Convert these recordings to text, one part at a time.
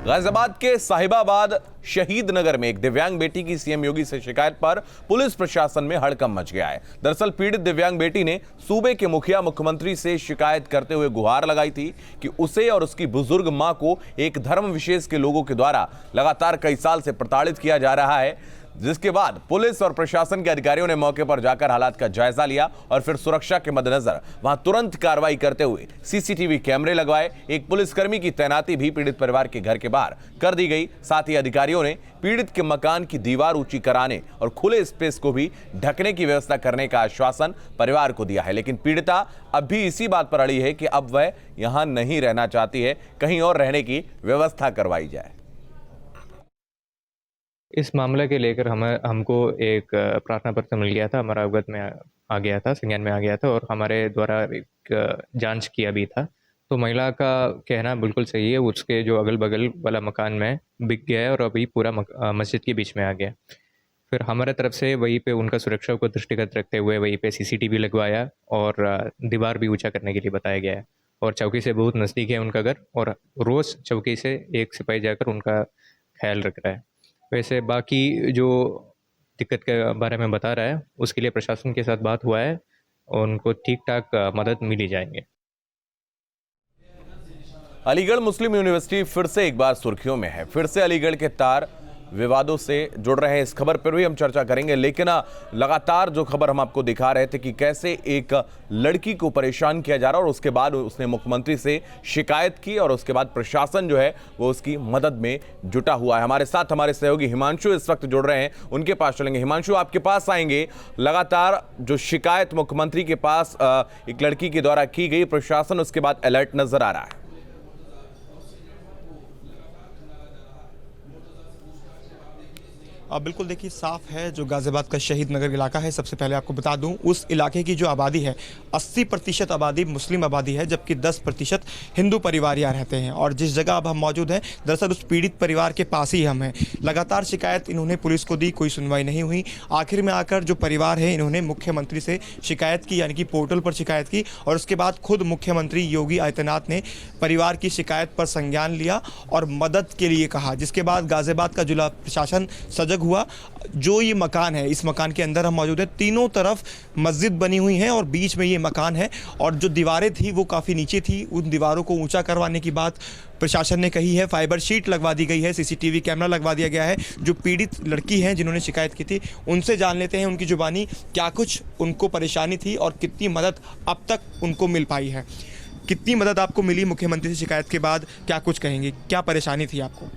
गाजियाबाद के साहिबाबाद शहीद नगर में एक दिव्यांग बेटी की सीएम योगी से शिकायत पर पुलिस प्रशासन में हड़कंप मच गया है। दरअसल पीड़ित दिव्यांग बेटी ने सूबे के मुखिया मुख्यमंत्री से शिकायत करते हुए गुहार लगाई थी कि उसे और उसकी बुजुर्ग मां को एक धर्म विशेष के लोगों के द्वारा लगातार कई साल से प्रताड़ित किया जा रहा है, जिसके बाद पुलिस और प्रशासन के अधिकारियों ने मौके पर जाकर हालात का जायजा लिया और फिर सुरक्षा के मद्देनजर वहां तुरंत कार्रवाई करते हुए सीसीटीवी कैमरे लगवाए। एक पुलिसकर्मी की तैनाती भी पीड़ित परिवार के घर के बाहर कर दी गई। साथ ही अधिकारियों ने पीड़ित के मकान की दीवार ऊंची कराने और खुले स्पेस को भी ढकने की व्यवस्था करने का आश्वासन परिवार को दिया है, लेकिन पीड़िता अब भी इसी बात पर अड़ी है कि अब वह यहां नहीं रहना चाहती है, कहीं और रहने की व्यवस्था करवाई जाए। इस मामले के लेकर हमको एक प्रार्थना पत्र मिल गया था, हमारा अवगत में आ गया था, संज्ञान में आ गया था और हमारे द्वारा एक जांच किया भी था। तो महिला का कहना बिल्कुल सही है, उसके जो अगल बगल वाला मकान में बिक गया है और अभी पूरा मस्जिद के बीच में आ गया। फिर हमारे तरफ से वहीं पे उनका सुरक्षा को दृष्टिगत रखते हुए वहीं पे सीसीटीवी लगवाया और दीवार भी ऊँचा करने के लिए बताया गया है। और चौकी से बहुत नज़दीक है उनका घर और रोज़ चौकी से एक सिपाही जाकर उनका ख्याल रख रहा है। वैसे बाकी जो दिक्कत के बारे में बता रहा है उसके लिए प्रशासन के साथ बात हुआ है और उनको ठीक ठाक मदद मिली जाएंगे। अलीगढ़ मुस्लिम यूनिवर्सिटी फिर से एक बार सुर्खियों में है। फिर से अलीगढ़ के तार विवादों से जुड़ रहे हैं। इस खबर पर भी हम चर्चा करेंगे, लेकिन लगातार जो खबर हम आपको दिखा रहे थे कि कैसे एक लड़की को परेशान किया जा रहा है और उसके बाद उसने मुख्यमंत्री से शिकायत की और उसके बाद प्रशासन जो है वो उसकी मदद में जुटा हुआ है। हमारे साथ हमारे सहयोगी हिमांशु इस वक्त जुड़ रहे हैं, उनके पास चलेंगे। हिमांशु, आपके पास आएंगे। लगातार जो शिकायत मुख्यमंत्री के पास एक लड़की के द्वारा की गई, प्रशासन उसके बाद अलर्ट नजर आ रहा है। बिल्कुल, देखिए साफ है जो गाजियाबाद का शहीद नगर इलाका है। सबसे पहले आपको बता दूं, उस इलाके की जो आबादी है 80% आबादी मुस्लिम आबादी है, जबकि 10% हिंदू परिवार यहाँ रहते हैं। और जिस जगह अब हम मौजूद हैं दरअसल उस पीड़ित परिवार के पास ही हम हैं। लगातार शिकायत इन्होंने पुलिस को दी, कोई सुनवाई नहीं हुई। आखिर में आकर जो परिवार है इन्होंने मुख्यमंत्री से शिकायत की, यानी कि पोर्टल पर शिकायत की और उसके बाद खुद मुख्यमंत्री योगी आदित्यनाथ ने परिवार की शिकायत पर संज्ञान लिया और मदद के लिए कहा, जिसके बाद गाजियाबाद का जिला प्रशासन सजग हुआ। जो ये मकान है, इस मकान के अंदर हम मौजूद है, तीनों तरफ मस्जिद बनी हुई है और बीच में ये मकान है और जो दीवारें थी वो काफ़ी नीचे थी। उन दीवारों को ऊंचा करवाने की बात प्रशासन ने कही है। फाइबर शीट लगवा दी गई है, सीसीटीवी कैमरा लगवा दिया गया है। जो पीड़ित लड़की हैं जिन्होंने शिकायत की थी उनसे जान लेते हैं उनकी जुबानी क्या कुछ उनको परेशानी थी और कितनी मदद अब तक उनको मिल पाई है। कितनी मदद आपको मिली मुख्यमंत्री से शिकायत के बाद, क्या कुछ कहेंगे, क्या परेशानी थी आपको?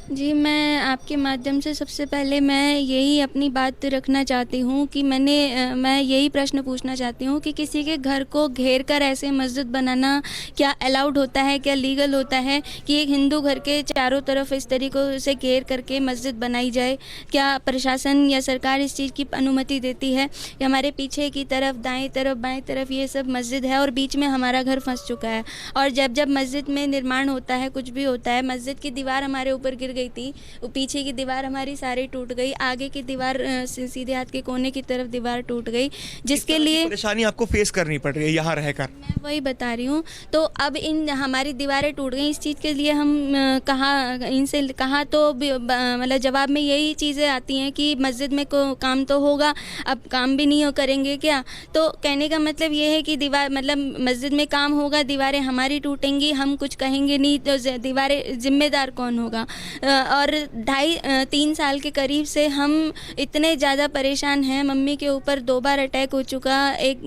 जी, मैं आपके माध्यम से सबसे पहले मैं यही अपनी बात रखना चाहती हूँ कि मैं यही प्रश्न पूछना चाहती हूँ कि किसी के घर को घेर कर ऐसे मस्जिद बनाना क्या अलाउड होता है, क्या लीगल होता है कि एक हिंदू घर के चारों तरफ इस तरीक़ों से घेर करके मस्जिद बनाई जाए? क्या प्रशासन या सरकार इस चीज़ की अनुमति देती है कि हमारे पीछे की तरफ, दाएँ तरफ, बाएँ तरफ ये सब मस्जिद है और बीच में हमारा घर फंस चुका है? और जब मस्जिद में निर्माण होता है, कुछ भी होता है, मस्जिद की दीवार हमारे ऊपर गिर गई थी, पीछे की दीवार हमारी सारी टूट गई, आगे की दीवार सीधे हाथ के कोने की तरफ दीवार टूट गई, जिसके लिए परेशानी आपको फेस करनी पड़ रही है यहाँ रहकर। मैं वही बता रही हूँ। तो अब इन हमारी दीवारें टूट गई, इस चीज़ के लिए हम इनसे कहा तो मतलब जवाब में यही चीज़ें आती हैं कि मस्जिद में काम तो होगा, अब काम भी नहीं करेंगे क्या? तो कहने का मतलब ये है कि दीवार मतलब मस्जिद में काम होगा, दीवारें हमारी टूटेंगी, हम कुछ कहेंगे नहीं, तो दीवारें जिम्मेदार कौन होगा? और 2.5-3 साल के करीब से हम इतने ज़्यादा परेशान हैं। मम्मी के ऊपर 2 बार अटैक हो चुका, एक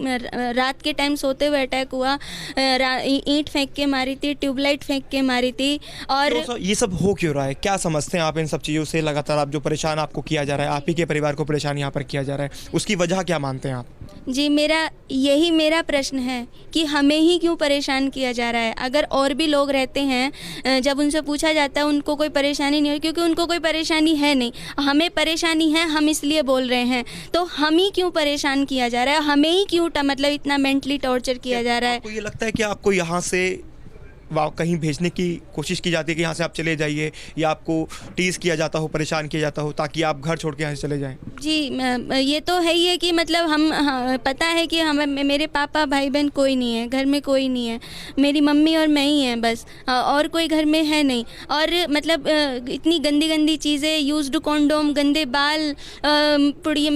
रात के टाइम सोते हुए अटैक हुआ, ईंट फेंक के मारी थी, ट्यूबलाइट फेंक के मारी थी। और तो ये सब हो क्यों रहा है? क्या समझते हैं आप इन सब चीज़ों से? लगातार आप जो परेशान आपको किया जा रहा है, आप ही के परिवार को परेशान यहाँ पर किया जा रहा है, उसकी वजह क्या मानते हैं आप? जी, मेरा प्रश्न है कि हमें ही क्यों परेशान किया जा रहा है? अगर और भी लोग रहते हैं, जब उनसे पूछा जाता है उनको कोई परेशानी नहीं है, क्योंकि उनको कोई परेशानी है नहीं। हमें परेशानी है, हम इसलिए बोल रहे हैं। तो हम ही क्यों परेशान किया जा रहा है? हमें ही क्यों मतलब इतना मेंटली टॉर्चर किया जा रहा है? आपको ये लगता है कि आपको यहाँ से कहीं भेजने की कोशिश की जाती है कि यहाँ से आप चले जाइए, या आपको टीज़ किया जाता हो, परेशान किया जाता हो ताकि आप घर छोड़ के यहाँ से चले जाएं? जी, ये तो है ही है कि मतलब पता है कि मेरे पापा भाई बहन कोई नहीं है, घर में कोई नहीं है, मेरी मम्मी और मैं ही हैं बस, और कोई घर में है नहीं। और मतलब इतनी गंदी गंदी चीज़ें, यूज्ड कॉन्डोम, गंदे बाल पुड़िया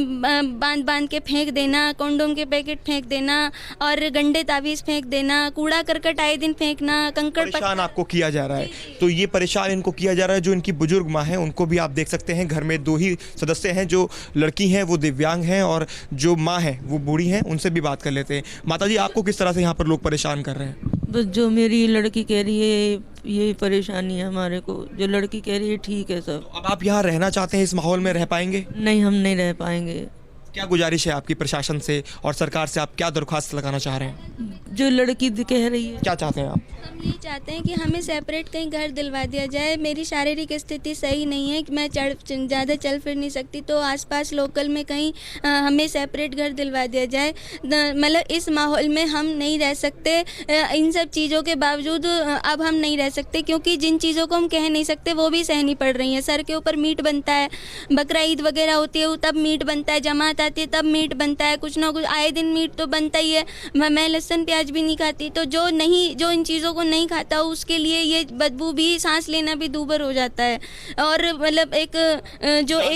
बांध के फेंक देना, कॉन्डोम के पैकेट फेंक देना और गंदे तावीज़ फेंक देना, कूड़ा करकट आए दिन फेंकना, कंकड़ परेशान आपको किया जा रहा है। तो ये परेशान इनको किया जा रहा है। जो इनकी बुजुर्ग माँ है उनको भी आप देख सकते हैं, घर में 2 ही सदस्य हैं, जो लड़की हैं वो दिव्यांग हैं और जो माँ है वो बूढ़ी हैं। उनसे भी बात कर लेते हैं। माता जी, आपको किस तरह से यहाँ पर लोग परेशान कर रहे हैं? बस जो मेरी लड़की कह रही है यही परेशानी है हमारे को, जो लड़की कह रही है ठीक है सब। अब आप यहाँ रहना चाहते हैं, इस माहौल में रह पाएंगे? नहीं, हम नहीं रह पाएंगे। क्या गुजारिश है आपकी प्रशासन से और सरकार से? आप क्या दरख्वास्त लगाना चाह रहे हैं? जो लड़की कह रही है। क्या चाहते हैं आप? हम ये चाहते हैं कि हमें सेपरेट कहीं घर दिलवा दिया जाए। मेरी शारीरिक स्थिति सही नहीं है कि मैं ज़्यादा चल फिर नहीं सकती, तो आसपास लोकल में कहीं हमें सेपरेट घर दिलवा दिया जाए। मतलब इस माहौल में हम नहीं रह सकते। इन सब चीज़ों के बावजूद अब हम नहीं रह सकते, क्योंकि जिन चीज़ों को हम कह नहीं सकते वो भी सहनी पड़ रही हैं। सर के ऊपर मीट बनता है, बकरा ईद वगैरह होती है तब मीट बनता है, जमात आती है तब मीट बनता है, कुछ ना कुछ आए दिन मीट तो बनता ही है। मैं लहसुन प्याज भी नहीं खाती, तो जो इन चीज़ों को नहीं खाता उसके लिए ये बदबू भी, सांस लेना भी दूभर हो जाता है। और मतलब एक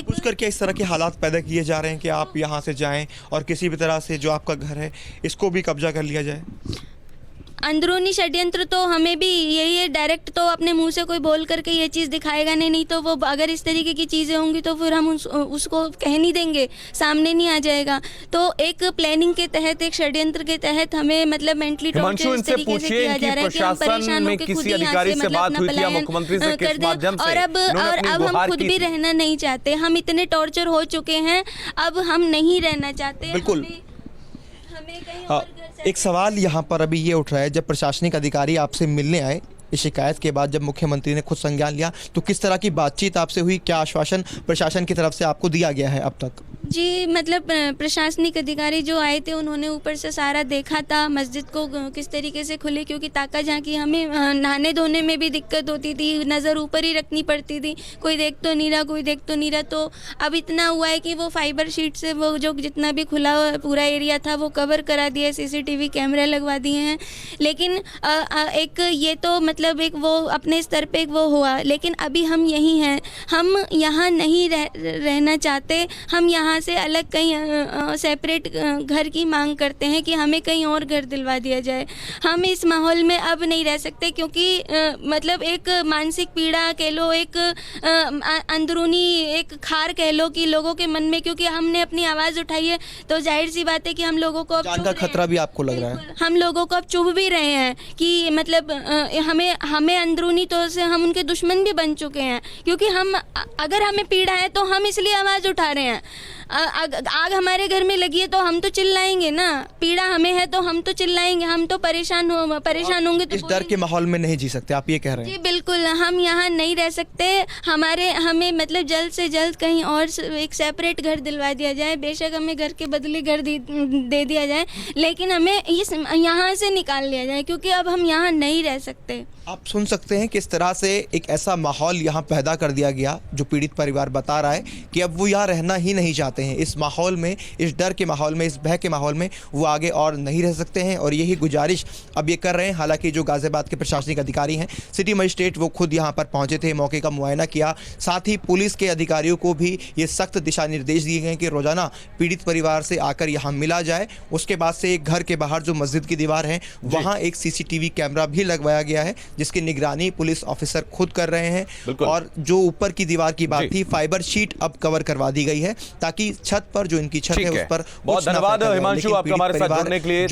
कुछ करके इस तरह के हालात पैदा किए जा रहे हैं कि आप यहाँ से जाएं और किसी भी तरह से जो आपका घर है इसको भी कब्जा कर लिया जाए। अंदरूनी षड्यंत्र तो हमें भी यही है। डायरेक्ट तो अपने मुंह से कोई बोल करके ये चीज़ दिखाएगा नहीं तो वो अगर इस तरीके की चीज़ें होंगी तो फिर हम उसको कह नहीं देंगे, सामने नहीं आ जाएगा। तो एक प्लानिंग के तहत, एक षड्यंत्र के तहत हमें मतलब मेंटली टॉर्चर इस तरीके से किया जा रहा है कि हम परेशान होकर खुद ही यहाँ से मतलब अपना पलायन कर दें। और अब हम खुद भी रहना नहीं चाहते, हम इतने टॉर्चर हो चुके हैं, अब हम नहीं रहना चाहते। बिल्कुल। हमें कहीं और एक सवाल यहाँ पर अभी ये उठ रहा है, जब प्रशासनिक अधिकारी आपसे मिलने आए इस शिकायत के बाद, जब मुख्यमंत्री ने खुद संज्ञान लिया, तो किस तरह की बातचीत आपसे हुई? क्या आश्वासन प्रशासन की तरफ से आपको दिया गया है अब तक? जी, मतलब प्रशासनिक अधिकारी जो आए थे उन्होंने ऊपर से सारा देखा था मस्जिद को किस तरीके से खुली, क्योंकि ताका झांकी हमें नहाने धोने में भी दिक्कत होती थी, नज़र ऊपर ही रखनी पड़ती थी, कोई देख तो नहीं रहा, कोई देख तो नहीं रहा। तो अब इतना हुआ है कि वो फाइबर शीट से वो जो जितना भी खुला पूरा एरिया था वो कवर करा दिया, CCTV कैमरे लगवा दिए हैं। लेकिन एक ये तो मतलब एक वो अपने स्तर पे एक वो हुआ, लेकिन अभी हम यहीं हैं, हम यहाँ नहीं रहना चाहते। हम यहाँ से अलग कहीं सेपरेट घर की मांग करते हैं कि हमें कहीं और घर दिलवा दिया जाए। हम इस माहौल में अब नहीं रह सकते, क्योंकि मतलब एक मानसिक पीड़ा कह लो, एक अंदरूनी एक खार कह लो कि लोगों के मन में, क्योंकि हमने अपनी आवाज़ उठाई है तो जाहिर सी बात है कि हम लोगों को अब जान का खतरा भी आपको लग रहा है। हम लोगों को अब चुभ भी रहे हैं कि मतलब हमें अंदरूनी तौर से हम उनके दुश्मन भी बन चुके हैं, क्योंकि हम अगर हमें पीड़ा है तो हम इसलिए आवाज़ उठा रहे हैं। आग हमारे घर में लगी है तो हम तो चिल्लाएंगे ना, पीड़ा हमें है तो हम तो चिल्लाएंगे, हम तो परेशान होंगे तो इस डर के माहौल में नहीं जी सकते, आप ये कह रहे हैं? जी बिल्कुल, हम यहाँ नहीं रह सकते। हमें मतलब जल्द से जल्द कहीं और एक सेपरेट घर दिलवा दिया जाए। बेशक हमें घर के बदले घर दे दिया जाए, लेकिन हमें इस यहाँ से निकाल लिया जाए, क्योंकि अब हम यहाँ नहीं रह सकते। आप सुन सकते हैं किस तरह से एक ऐसा माहौल यहाँ पैदा कर दिया गया, जो पीड़ित परिवार बता रहा है कि अब वो यहाँ रहना ही नहीं चाहते हैं। इस माहौल में, इस डर के माहौल में, इस भय के माहौल में वो आगे और नहीं रह सकते हैं और यही गुजारिश अब ये कर रहे हैं। हालांकि जो गाजियाबाद के प्रशासनिक अधिकारी हैं, सिटी मजिस्ट्रेट, वो खुद यहाँ पर पहुँचे थे, मौके का मुआयना किया। साथ ही पुलिस के अधिकारियों को भी ये सख्त दिशा निर्देश दिए गए कि रोज़ाना पीड़ित परिवार से आकर यहाँ मिला जाए। उसके बाद से एक घर के बाहर जो मस्जिद की दीवार है वहाँ एक CCTV कैमरा भी लगवाया गया है, जिसकी निगरानी पुलिस ऑफिसर खुद कर रहे हैं। और जो ऊपर की दीवार की बात थी, फाइबर शीट अब कवर करवा दी गई है, ताकि छत पर जो इनकी छत है उस पर बहुत धन्यवाद हिमांशु, आपका हमारे साथ जुड़ने के लिए।